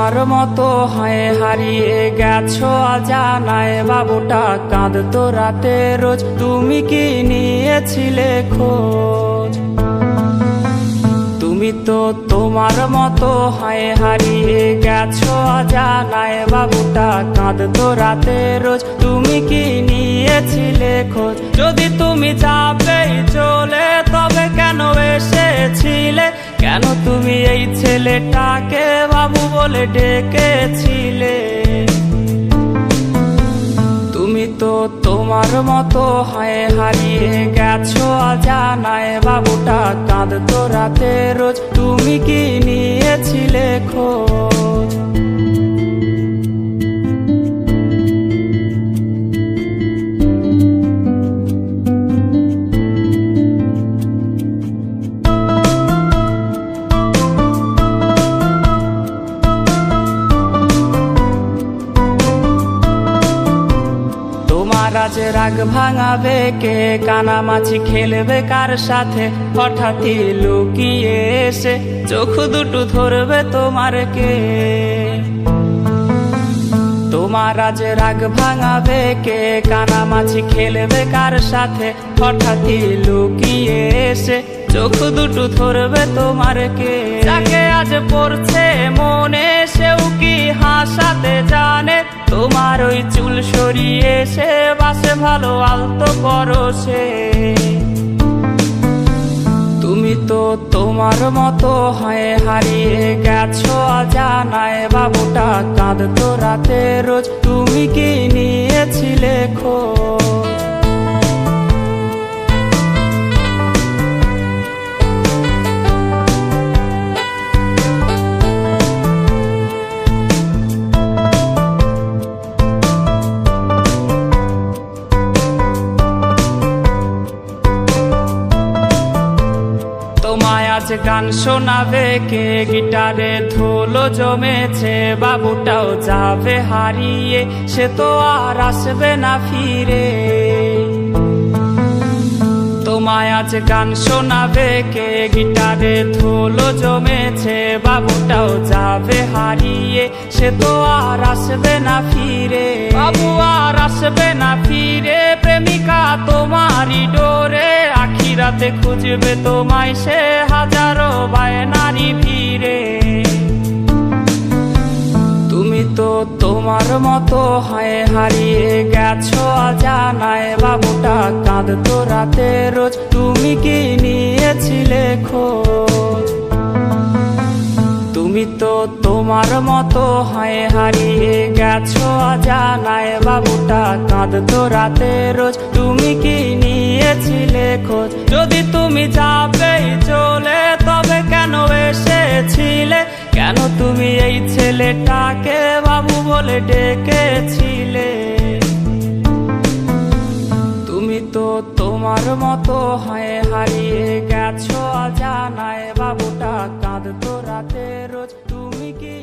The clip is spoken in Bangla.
তোমার মতো হয় হারিয়ে গেছো অজানায়, বাবুটা কাঁদতো রাতে রোজ, তুমি কি নিয়েছিলে খোঁজ? তুমি তো তোমার মতো হয় হারিয়ে গেছো অজানায়, বাবুটা কাঁদতো রাতে রোজ, তুমি কি নিয়েছিলে খোঁজ? যদি তুমি যাবেই চলে তবে কেন এসেছিলে? কেন তুমি এই ছেলেটাকে বাবু বলে ডেকেছিলে? তুমি তো তোমার মতো হয় হারিয়ে গেছো অজানায়, বাবুটা কাঁদতো রাতে রোজ, তুমি কি নিয়েছিলে খোঁজ? আজ রাগ ভাঙাবে কে? কানামাছি খেলবে কার সাথে? হঠাৎই লুকিয়ে এসে চোখ দুটো ধরবে তোমার কে? তোমার আজ রাগ ভাঙাবে কে? কানামাছি খেলবে কার সাথে? হঠাৎই লুকিয়ে এসে চোখ দুটো ধরবে তোমার কে? যাকে আজ পড়ছে মনে সেও কি হাসাতে জানে? তোমার ওই চুল সরিয়ে সে বাসে ভালো আলতো পরশে। তুমি তো তোমার মতো হয় হারিয়ে গেছো অজানায়, বাবুটা কাঁদতো রাতে রোজ, তুমি কি নিয়েছিলে খোঁজ? তোমায় আজ গান শোনাবে কে? গিটারে ধুলো জমেছে, বাবুটাও যাবে হারিয়ে, সে তো আর আসবে না ফিরে। তোমায় আজ গান শোনাবে কে? গিটারে ধুলো জমেছে, বাবুটাও যাবে হারিয়ে, সে তো আর আসবে না ফিরে। বাবু আর আসবে না ফিরে, প্রেমিকা তোমারই ডোরে, আখিরাতে খুঁজবে তোমায় সে হাজারো বায়নারি ভিড়ে। তুমি তো তোমার মতো হয় হারিয়ে গেছো অজানায়, বাবুটা কাঁদতো রাতে রোজ, তুমি কি নিয়েছিলে খোঁজ? তুমি তো তোমার মতো হয় হারিয়ে গেছো অজানায়, বাবুটা কাঁদতো রাতে রোজ, তুমি কি নিয়েছিলে খোঁজ? যদি তুমি যাবেই চলে তবে কেন এসেছিলে? কেন তুমি এই ছেলেটাকে বাবু বলে ডেকেছিলে? তুমি তো তোমার মতো হয় হারিয়ে গেছো অজানায়, বাবুটা কাঁদতো রাতে রোজ, তুমি কি